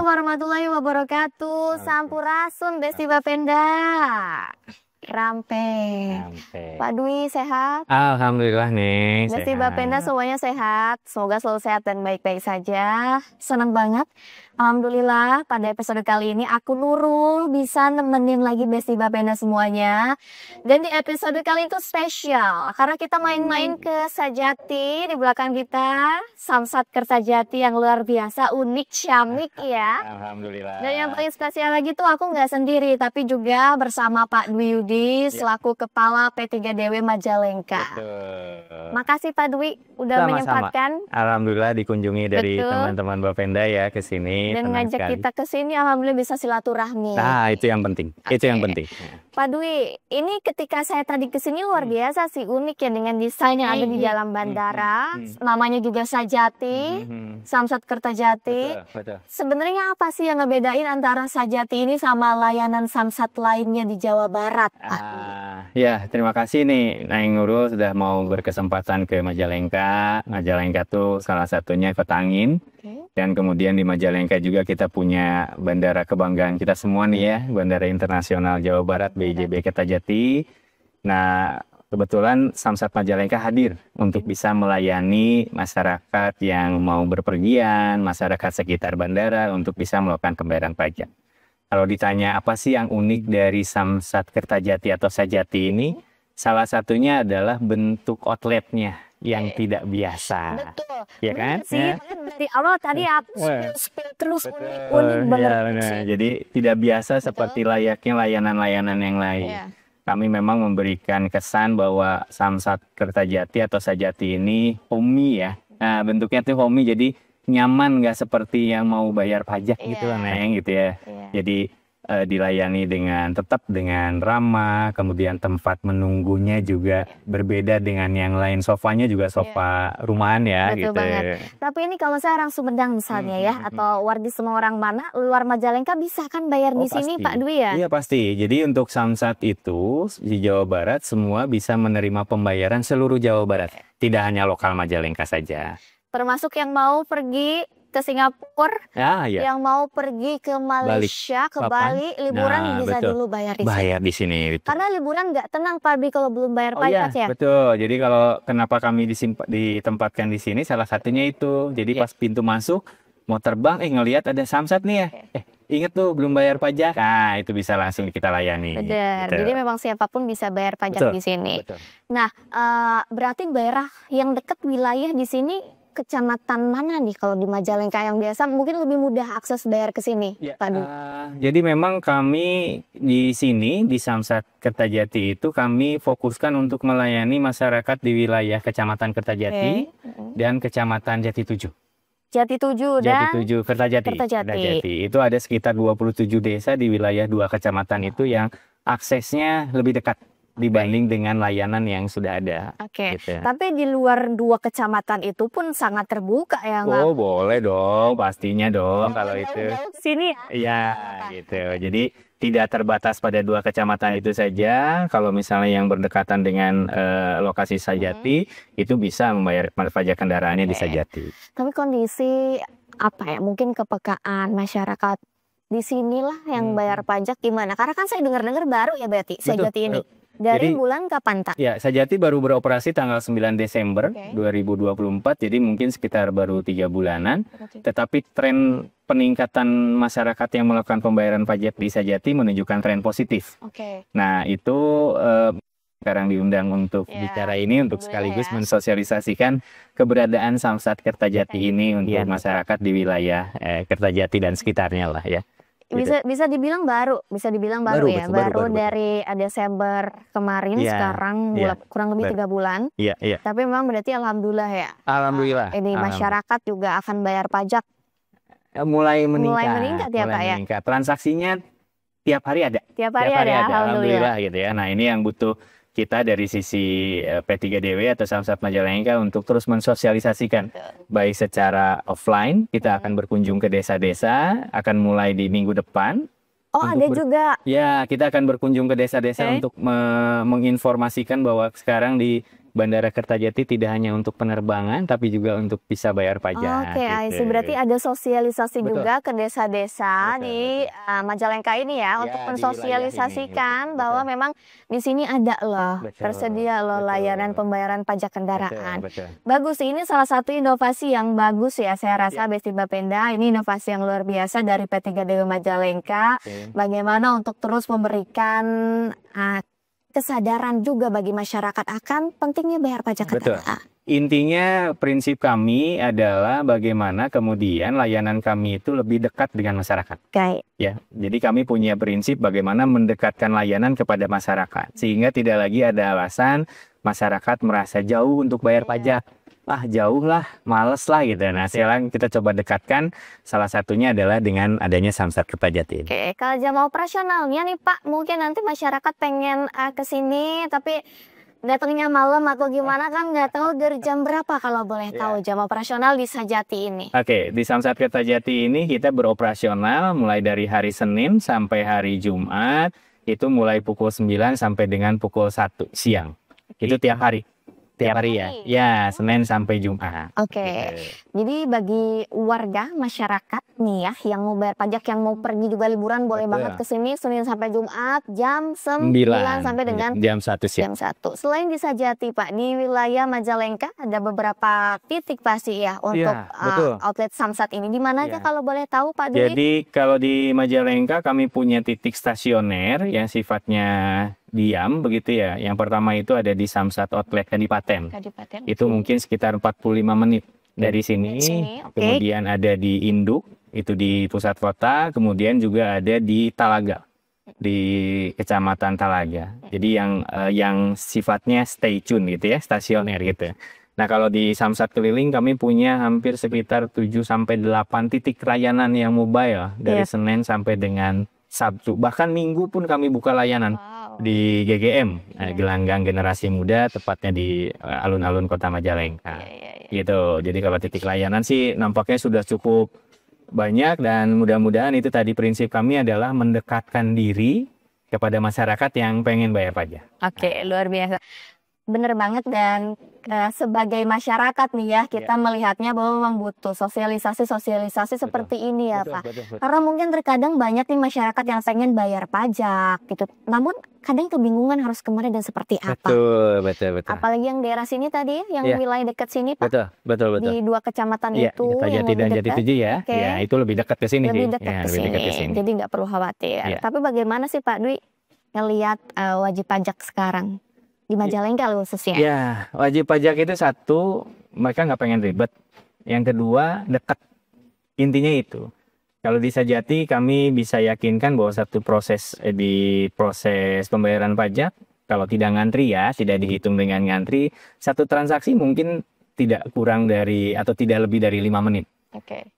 Assalamualaikum warahmatullahi wabarakatuh. Sampurasun Besti Bapenda. Rampe. Pak Dwi sehat? Alhamdulillah nih. Besti Sehat. Bapenda semuanya sehat. Semoga selalu sehat dan baik-baik saja. Senang banget. Alhamdulillah pada episode kali ini aku Nurul bisa nemenin lagi Besti Bapenda semuanya. Dan di episode kali itu spesial karena kita main-main ke Sajati. Di belakang kita Samsat Kertajati yang luar biasa, unik, ciamik ya. Alhamdulillah. Dan yang paling spesial lagi tuh aku nggak sendiri tapi juga bersama Pak Dwi Yudi selaku Kepala P3DW Majalengka. Betul. Makasih Pak Dwi udah Sama-sama. menyempatkan Alhamdulillah dikunjungi dari Betul. teman-teman Bapenda ya ke sini. dan Tenang ngajak sekali. kita ke sini. Alhamdulillah bisa silaturahmi. Nah, itu yang penting. Itu yang penting. Pak Dwi, ini ketika saya tadi ke sini luar biasa sih, unik ya dengan desain yang ada di dalam bandara. Namanya juga Sajati, Samsat Kertajati. Betul. Sebenarnya apa sih yang ngebedain antara Sajati ini sama layanan Samsat lainnya di Jawa Barat, Pak? Ya, terima kasih nih Neng Nurul sudah mau berkesempatan ke Majalengka. Majalengka tuh salah satunya Kota Angin. Dan kemudian di Majalengka juga kita punya bandara kebanggaan kita semua nih ya, Bandara Internasional Jawa Barat BIJB Kertajati. Nah, kebetulan Samsat Majalengka hadir untuk bisa melayani masyarakat yang mau berpergian, masyarakat sekitar bandara untuk bisa melakukan pembayaran pajak. Kalau ditanya apa sih yang unik dari Samsat Kertajati atau Sajati ini, salah satunya adalah bentuk outletnya yang tidak biasa. Betul. Ya kan? Bener sih, Ya. makanya dari awal tadi aku spill terus unik Ya, banget. benar. Jadi tidak biasa seperti layaknya layanan-layanan yang lain. Iya. Kami memang memberikan kesan bahwa Samsat Kertajati atau Sajati ini homey ya. Nah, bentuknya tuh homey, jadi nyaman, nggak seperti yang mau bayar pajak gitu lah Neng gitu ya. Iya. Jadi dilayani tetap dengan ramah, kemudian tempat menunggunya juga berbeda dengan yang lain. Sofanya juga sofa rumahan ya. Betul gitu. banget. Tapi ini kalau saya orang Sumedang misalnya ya, atau warga semua orang mana, luar Majalengka bisa kan bayar di sini Pasti. Pak Dwi ya? Iya pasti. Jadi untuk Samsat itu di Jawa Barat semua bisa menerima pembayaran seluruh Jawa Barat. Tidak hanya lokal Majalengka saja. Termasuk yang mau pergi ke Singapura, Ya, yang mau pergi ke Malaysia, ke Papan. Bali, liburan Nah, bisa betul. dulu bayar di sini. Bayar di sini. Betul. Karena liburan nggak tenang Pak Dwi kalau belum bayar Oh iya, pajak ya. betul. Jadi kalau kenapa kami ditempatkan di sini, salah satunya itu. Jadi pas pintu masuk mau terbang, ngelihat ada Samsat nih ya. Ingat tuh belum bayar pajak. Nah, itu bisa langsung kita layani. Benar. Gitu. Jadi memang siapapun bisa bayar pajak Betul, di sini. betul. Nah, berarti daerah yang dekat wilayah di sini kecamatan mana nih kalau di Majalengka yang biasa mungkin lebih mudah akses bayar ke sini, Pak Dwi? Jadi memang kami di sini di Samsat Kertajati itu kami fokuskan untuk melayani masyarakat di wilayah Kecamatan Kertajati dan Kecamatan Jati 7. Jati 7 dan Jati 7 Kertajati. Kertajati. Itu ada sekitar 27 desa di wilayah 2 kecamatan itu yang aksesnya lebih dekat dibanding dengan layanan yang sudah ada. Oke. Gitu. Tapi di luar 2 kecamatan itu pun sangat terbuka ya nggak? Oh, boleh dong, pastinya dong kalau itu. Sini ya. Iya, gitu. Jadi tidak terbatas pada 2 kecamatan itu saja. Kalau misalnya yang berdekatan dengan lokasi Sajati, itu bisa membayar pajak kendaraannya di Sajati. Tapi kondisi apa ya? Mungkin kepekaan masyarakat di sinilah yang bayar pajak gimana? Karena kan saya dengar-dengar baru ya berarti Sajati ini. Dari Jadi, bulan kapan tak? Ya, Sajati baru beroperasi tanggal 9 Desember 2024, jadi mungkin sekitar baru 3 bulanan. Tetapi tren peningkatan masyarakat yang melakukan pembayaran pajak di Sajati menunjukkan tren positif. Oke. Nah, itu sekarang diundang untuk bicara ini untuk sekaligus mensosialisasikan keberadaan Samsat Kertajati ini untuk masyarakat di wilayah Kertajati dan sekitarnya lah ya. Bisa dibilang baru ya. Baru dari Desember kemarin, sekarang kurang lebih 3 bulan. Iya. Tapi memang berarti alhamdulillah ya. Alhamdulillah. Ini masyarakat juga akan bayar pajak. Mulai meningkat ya Pak ya. Transaksinya tiap hari ada. Tiap hari ada. Alhamdulillah gitu ya. Nah, ini yang butuh kita dari sisi P3DW atau Samsat Majalengka untuk terus mensosialisasikan. Baik secara offline, kita akan berkunjung ke desa-desa, akan mulai di minggu depan. Oh, ada juga. Ya, kita akan berkunjung ke desa-desa untuk menginformasikan bahwa sekarang di Bandara Kertajati tidak hanya untuk penerbangan, tapi juga untuk bisa bayar pajak. Oke, I see. Berarti ada sosialisasi Betul. juga ke desa-desa Betul, di Majalengka ini ya, untuk Ya, di wilayah ini, mensosialisasikan gitu. bahwa Betul. memang di sini ada loh, Betul, tersedia loh betul. layanan pembayaran pajak Betul, kendaraan. betul. Bagus, ini salah satu inovasi yang bagus ya, saya rasa Besti Bapenda. Ini inovasi yang luar biasa dari P3DW Majalengka. Oke. Bagaimana untuk terus memberikan kesadaran juga bagi masyarakat akan pentingnya bayar pajak Betul. kendaraan. Intinya prinsip kami adalah bagaimana kemudian layanan kami itu lebih dekat dengan masyarakat. Oke. Ya, jadi kami punya prinsip bagaimana mendekatkan layanan kepada masyarakat sehingga tidak lagi ada alasan masyarakat merasa jauh untuk bayar pajak. Ah, jauh lah, males lah gitu. Nah, sekarang kita coba dekatkan, salah satunya adalah dengan adanya Samsat Kertajati. Oke, kalau jam operasionalnya nih Pak, mungkin nanti masyarakat pengen ke sini tapi datangnya malam atau gimana kan nggak tahu dari jam berapa, kalau boleh tahu jam operasional di Sajati ini. Oke, di Samsat Kertajati ini kita beroperasional mulai dari hari Senin sampai hari Jumat, itu mulai pukul 9 sampai dengan pukul 1 siang. Itu tiap hari. Tiap hari ya? Ya, Senin sampai Jumat. Oke, jadi bagi warga masyarakat nih ya, yang mau bayar pajak, yang mau pergi juga liburan, boleh banget ke sini Senin sampai Jumat jam 9 sampai dengan jam 1 siang. Jam 1. Selain di Sajati Pak, di wilayah Majalengka ada beberapa titik pasti ya untuk outlet Samsat ini. Di mana aja kalau boleh tahu Pak Dwi? Jadi kalau di Majalengka kami punya titik stasioner yang sifatnya diam begitu ya. Yang pertama itu ada di Samsat Outlet Kadipaten. Itu mungkin sekitar 45 menit dari sini. Kemudian ada di Induk, itu di pusat kota. Kemudian juga ada di Talaga, di Kecamatan Talaga. Jadi yang sifatnya stay tune gitu ya, stasioner gitu. Nah, kalau di Samsat keliling kami punya hampir sekitar 7-8 titik layanan yang mobile dari Senin sampai dengan Sabtu. Bahkan Minggu pun kami buka layanan di GGM, Gelanggang Generasi Muda, tepatnya di alun-alun Kota Majalengka. Gitu. Jadi kalau titik layanan sih nampaknya sudah cukup banyak, dan mudah-mudahan itu tadi prinsip kami adalah mendekatkan diri kepada masyarakat yang pengen bayar pajak. Oke, luar biasa. Bener banget, dan sebagai masyarakat nih ya, kita melihatnya bahwa memang butuh sosialisasi seperti ini ya Pak. Karena mungkin terkadang banyak nih masyarakat yang pengen bayar pajak gitu, namun kadang kebingungan harus kemana dan seperti apa. Betul. Apalagi yang daerah sini tadi, yang wilayah dekat sini Pak. Betul. Di 2 kecamatan itu Kertajati dan Jatitujuh ya. Ya, itu lebih dekat ke sini lebih dekat ke sini. Jadi nggak perlu khawatir. Tapi bagaimana sih Pak Dwi ngelihat wajib pajak sekarang di Majalengka khususnya? Ya, wajib pajak itu satu, mereka nggak pengen ribet. Yang kedua, dekat. Intinya itu. Kalau di Sajati kami bisa yakinkan bahwa satu proses di proses pembayaran pajak, kalau tidak ngantri ya, tidak dihitung dengan ngantri, satu transaksi mungkin tidak kurang dari atau tidak lebih dari 5 menit.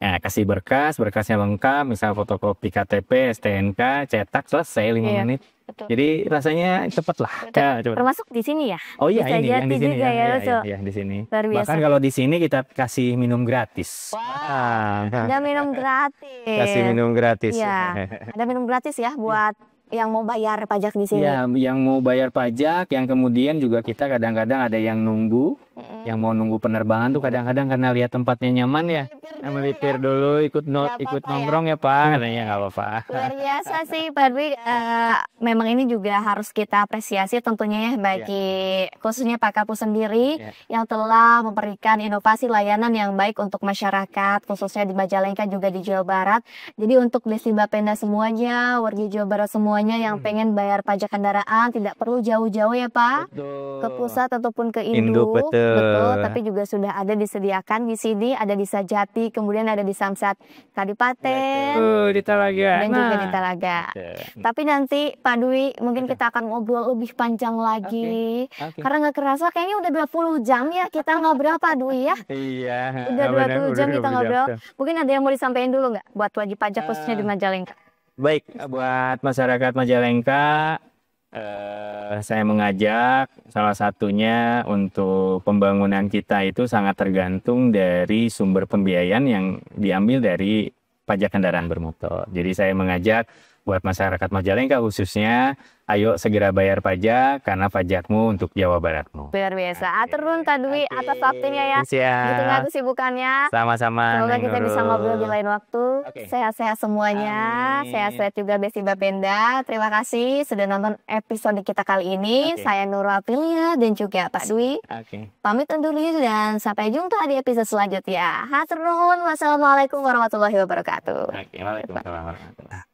Nah, kasih berkasnya lengkap, misal fotokopi KTP, STNK, cetak, selesai 5 menit. Jadi rasanya cepet lah. Termasuk di sini ya? Oh iya, ini yang di sini ya, di sini. Bahkan kalau di sini kita kasih minum gratis. Ada minum gratis. Kasih minum gratis. Ya, ada minum gratis ya buat yang mau bayar pajak di sini. Ya, yang mau bayar pajak, yang kemudian juga kita kadang-kadang ada yang nunggu, yang mau nunggu penerbangan tuh kadang-kadang karena lihat tempatnya nyaman ya, melipir dulu, ikut nongkrong ya Pak, katanya nggak apa-apa. Luar biasa sih Pak Dwi. Memang ini juga harus kita apresiasi tentunya ya, bagi khususnya Pak Kapus sendiri yang telah memberikan inovasi layanan yang baik untuk masyarakat, khususnya di Majalengka juga di Jawa Barat. Jadi untuk Besti Bapenda semuanya, warga Jawa Barat semuanya yang pengen bayar pajak kendaraan tidak perlu jauh-jauh ya Pak, ke pusat ataupun ke Induk. Betul, tapi juga sudah ada disediakan di sini, ada di Sajati, kemudian ada di Samsat Kadipaten, di Talaga, dan juga di Talaga. Tapi nanti Pak Dwi mungkin kita akan ngobrol lebih panjang lagi, karena nggak kerasa kayaknya udah 20 jam ya kita ngobrol Pak Dwi ya. Iya. Udah 20 jam kita ngobrol. Mungkin ada yang mau disampaikan dulu nggak buat wajib pajak khususnya di Majalengka? Baik, buat masyarakat Majalengka, saya mengajak salah satunya untuk pembangunan kita itu sangat tergantung dari sumber pembiayaan yang diambil dari pajak kendaraan bermotor. Jadi saya mengajak buat masyarakat Majalengka khususnya, ayo segera bayar pajak karena pajakmu untuk Jawa Baratmu. Luar biasa. Atur nuhun Kak Dwi atas waktunya ya. Di tengah Siap. kesibukannya. Sama-sama. Semoga Neng kita bisa Nurul. ngobrol di lain waktu. Oke. Sehat-sehat semuanya. Amin. Sehat-sehat juga Besti Bapenda. Terima kasih sudah nonton episode kita kali ini. Oke. Saya Nurul Aprilia dan juga Pak Dwi. Oke. Pamit undur diri dan sampai jumpa di episode selanjutnya. Hatur nuhun. Wassalamualaikum warahmatullahi wabarakatuh. Oke, waalaikumsalam warahmatullahi wabarakatuh.